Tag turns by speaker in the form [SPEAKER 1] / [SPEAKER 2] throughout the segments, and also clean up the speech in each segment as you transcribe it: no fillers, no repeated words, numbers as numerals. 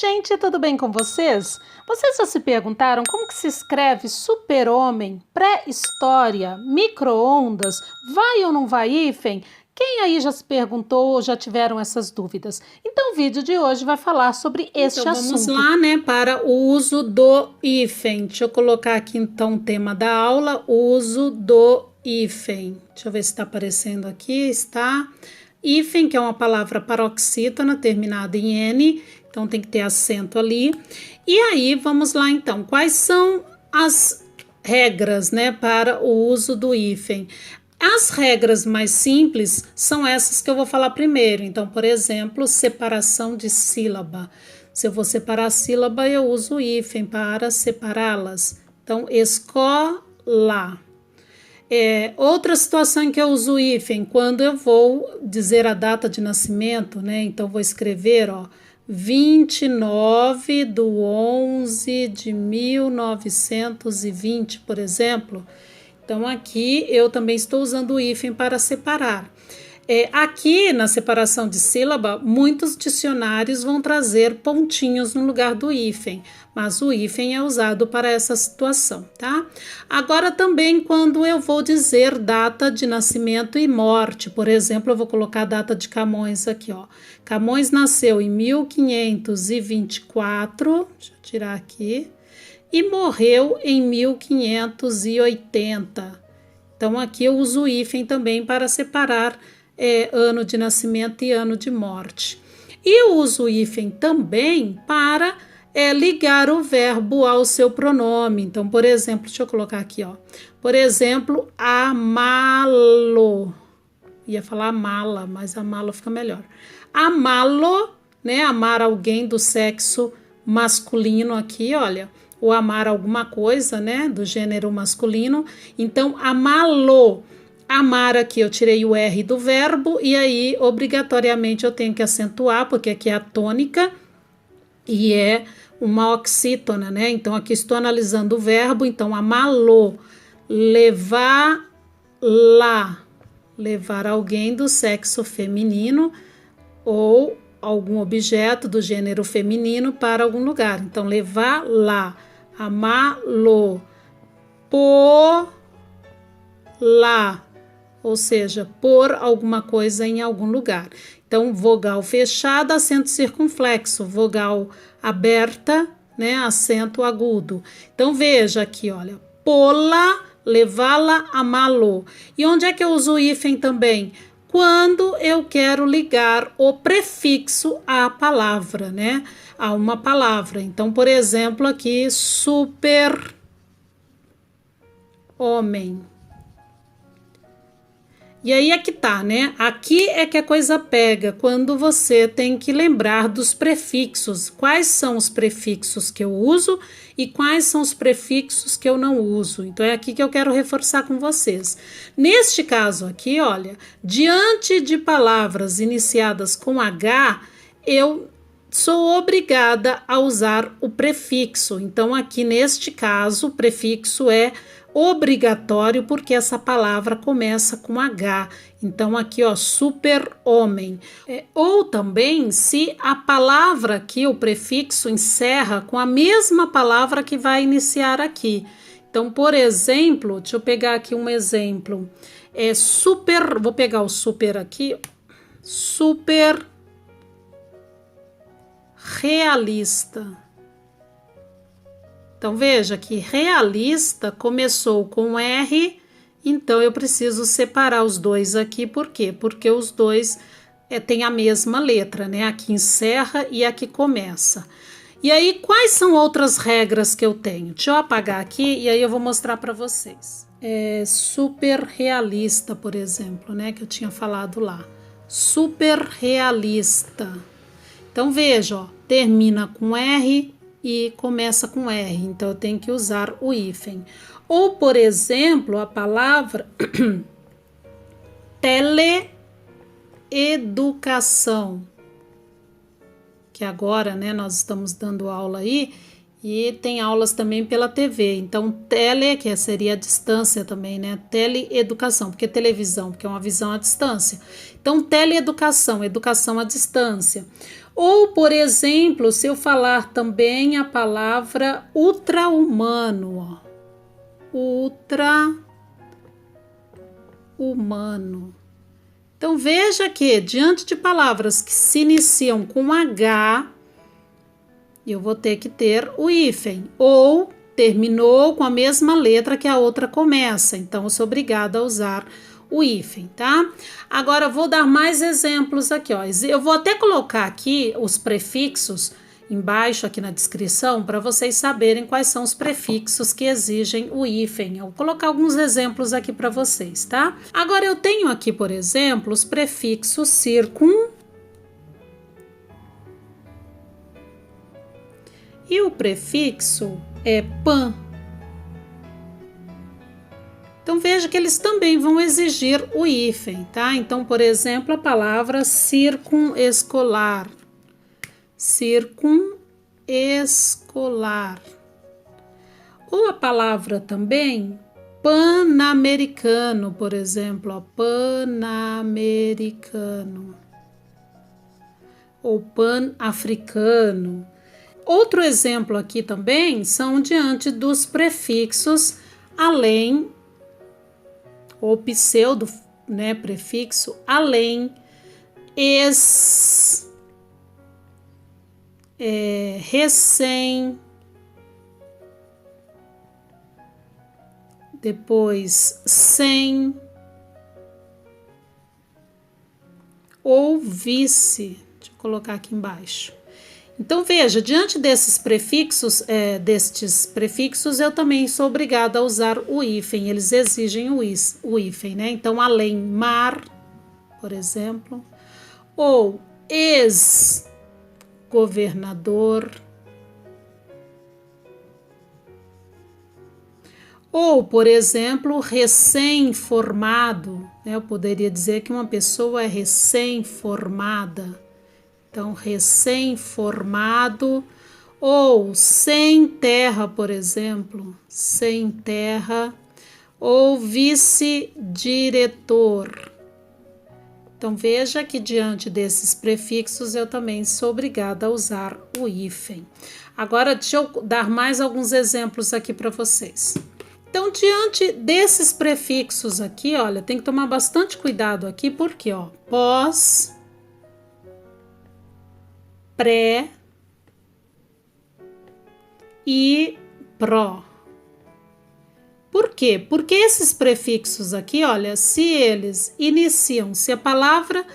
[SPEAKER 1] gente, tudo bem com vocês? Vocês já se perguntaram como que se escreve super-homem, pré-história, micro-ondas, vai ou não vai hífen? Quem aí já se perguntou ou já tiveram essas dúvidas? Então o vídeo de hoje vai falar sobre este assunto.
[SPEAKER 2] Vamos lá, né, para o uso do hífen. Deixa eu colocar aqui então o tema da aula, o uso do hífen. Deixa eu ver se está aparecendo aqui, está. Hífen, que é uma palavra paroxítona terminada em N, então tem que ter acento ali. E aí, vamos lá então, quais são as regras, né, para o uso do hífen? As regras mais simples são essas que eu vou falar primeiro. Então, por exemplo, separação de sílaba. Se eu vou separar a sílaba, eu uso o hífen para separá-las. Então, escola. Outra situação em que eu uso o hífen, quando eu vou dizer a data de nascimento, né? Então, vou escrever, ó, 29/11/1920, por exemplo. Então, aqui eu também estou usando o hífen para separar. Aqui na separação de sílaba, muitos dicionários vão trazer pontinhos no lugar do hífen, mas o hífen é usado para essa situação, tá? Agora também quando eu vou dizer data de nascimento e morte, por exemplo, eu vou colocar a data de Camões aqui, ó. Camões nasceu em 1524, deixa eu tirar aqui, e morreu em 1580. Então aqui eu uso o hífen também para separar ano de nascimento e ano de morte. E eu uso o hífen também para ligar o verbo ao seu pronome. Então, por exemplo, deixa eu colocar aqui, ó. Por exemplo, amá-lo. Ia falar amá-la, mas amá-lo fica melhor. Amá-lo, né? Amar alguém do sexo masculino aqui, olha. Ou amar alguma coisa, né? Do gênero masculino. Então, amá-lo. Amar aqui eu tirei o R do verbo e aí obrigatoriamente eu tenho que acentuar, porque aqui é a tônica e é uma oxítona, né? Então aqui estou analisando o verbo, então amá-lo, levar lá, levar alguém do sexo feminino ou algum objeto do gênero feminino para algum lugar. Então levar lá, amá-lo, pôr lá, ou seja, pôr alguma coisa em algum lugar. Então, vogal fechada, acento circunflexo, vogal aberta, né, acento agudo. Então, veja aqui, olha, pô-la, levá-la, amá-lo. E onde é que eu uso o hífen também? Quando eu quero ligar o prefixo à palavra, né, a uma palavra. Então, por exemplo, aqui, super homem. E aí é que tá, né? Aqui é que a coisa pega, quando você tem que lembrar dos prefixos. Quais são os prefixos que eu uso e quais são os prefixos que eu não uso. Então é aqui que eu quero reforçar com vocês. Neste caso aqui, olha, diante de palavras iniciadas com H, eu sou obrigada a usar o prefixo. Então aqui neste caso, o prefixo é obrigatório porque essa palavra começa com H. Então aqui, ó, super-homem. Ou também se a palavra aqui, o prefixo encerra com a mesma palavra que vai iniciar aqui. Então, por exemplo, deixa eu pegar aqui um exemplo. Super, vou pegar o super aqui, super realista. Então, veja que realista começou com R, então eu preciso separar os dois aqui, por quê? Porque os dois têm a mesma letra, né? Aqui encerra e aqui começa. E aí, quais são outras regras que eu tenho? Deixa eu apagar aqui e aí eu vou mostrar para vocês. Super realista, por exemplo, né? Que eu tinha falado lá. Super realista. Então, veja, ó, termina com R e começa com R, então eu tenho que usar o hífen. Ou, por exemplo, a palavra teleeducação, que agora, né, nós estamos dando aula aí, E tem aulas também pela TV. Então, tele, que seria a distância também, né? Teleeducação, porque televisão, porque é uma visão à distância. Então, teleeducação, educação à distância. Ou, por exemplo, se eu falar também a palavra ultra-humano, ó. Ultra-humano. Então, veja que, diante de palavras que se iniciam com H, eu vou ter que ter o hífen, ou terminou com a mesma letra que a outra começa, então eu sou obrigada a usar o hífen, tá? Agora eu vou dar mais exemplos aqui, ó. Eu vou até colocar aqui os prefixos embaixo aqui na descrição para vocês saberem quais são os prefixos que exigem o hífen. Eu vou colocar alguns exemplos aqui para vocês, tá? Agora eu tenho aqui, por exemplo, os prefixos circun e o prefixo é pan. Então veja que eles também vão exigir o hífen, tá? Então, por exemplo, a palavra circunescolar. Circunescolar. Ou a palavra também pan-americano, por exemplo, ó, pan-americano. Ou pan-africano. Outro exemplo aqui também são diante dos prefixos além, ou pseudo, né, prefixo além, recém, depois sem, ou vice. Deixa eu colocar aqui embaixo. Então, veja, diante destes prefixos, eu também sou obrigada a usar o hífen, eles exigem o hífen, né? Então, além, mar, por exemplo, ou ex-governador, ou, por exemplo, recém-formado, né? Eu poderia dizer que uma pessoa é recém-formada. Então, recém-formado, ou sem terra, por exemplo, sem terra, ou vice-diretor. Então, veja que diante desses prefixos eu também sou obrigada a usar o hífen. Agora, deixa eu dar mais alguns exemplos aqui para vocês. Então, diante desses prefixos aqui, olha, tem que tomar bastante cuidado aqui, porque, ó, pós, pré e pró. Por quê? Porque esses prefixos aqui, olha, se eles iniciam, se a palavra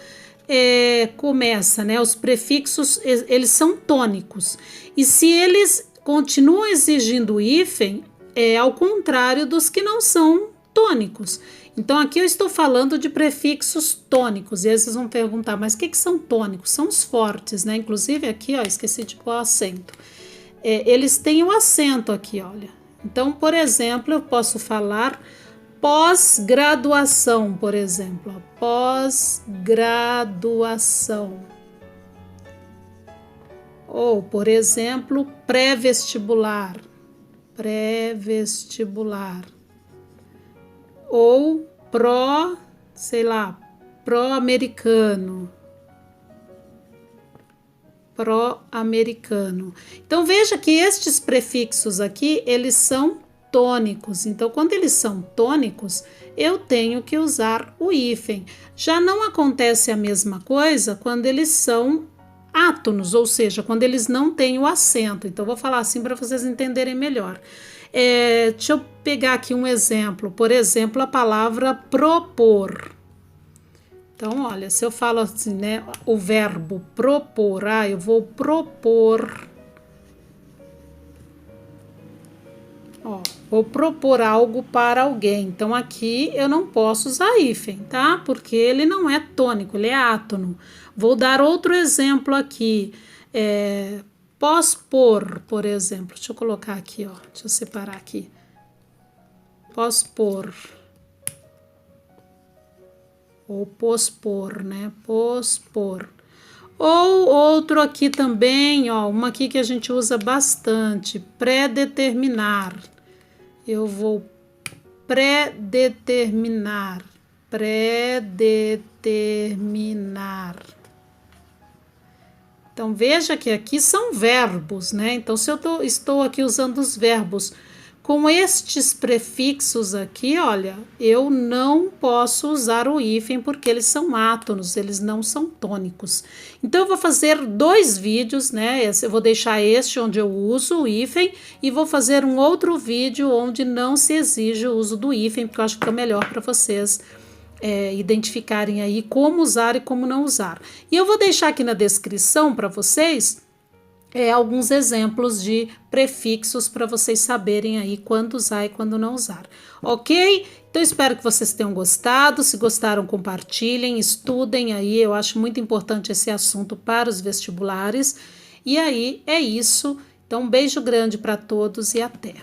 [SPEAKER 2] começa, né, os prefixos, eles são tônicos. E se eles continuam exigindo hífen, ao contrário dos que não são tônicos. Então, aqui eu estou falando de prefixos tônicos, e aí vocês vão perguntar, mas o que são tônicos? São os fortes, né? Inclusive aqui, ó, esqueci de pôr o acento. Eles têm o acento aqui, olha. Então, por exemplo, eu posso falar pós-graduação, por exemplo. Pós-graduação. Ou, por exemplo, pré-vestibular. Pré-vestibular. Ou pró-americano. Pró-americano. Então, veja que estes prefixos aqui, eles são tônicos. Então, quando eles são tônicos, eu tenho que usar o hífen. Já não acontece a mesma coisa quando eles são átonos, ou seja, quando eles não têm o acento. Então, eu vou falar assim para vocês entenderem melhor. Deixa eu pegar aqui um exemplo. Por exemplo, a palavra propor. Então, olha, se eu falo assim, né, o verbo propor, eu vou propor. Ó, vou propor algo para alguém. Então, aqui eu não posso usar hífen, tá? Porque ele não é tônico, ele é átono. Vou dar outro exemplo aqui. Pospor, por exemplo. Deixa eu colocar aqui, ó. Deixa eu separar aqui. Pospor. Ou pospor, né? Pospor. Ou outro aqui também, ó, uma aqui que a gente usa bastante, pré-determinar. Eu vou pré-determinar. Então, veja que aqui são verbos, né? Então, se eu estou aqui usando os verbos com estes prefixos aqui, olha, eu não posso usar o hífen porque eles são átonos, eles não são tônicos. Então, eu vou fazer 2 vídeos, né? Eu vou deixar este onde eu uso o hífen e vou fazer um outro vídeo onde não se exige o uso do hífen, porque eu acho que fica melhor para vocês identificarem aí como usar e como não usar. E eu vou deixar aqui na descrição para vocês alguns exemplos de prefixos para vocês saberem aí quando usar e quando não usar, ok? Então espero que vocês tenham gostado. Se gostaram, compartilhem, estudem aí, eu acho muito importante esse assunto para os vestibulares. E aí é isso. Então um beijo grande para todos e até!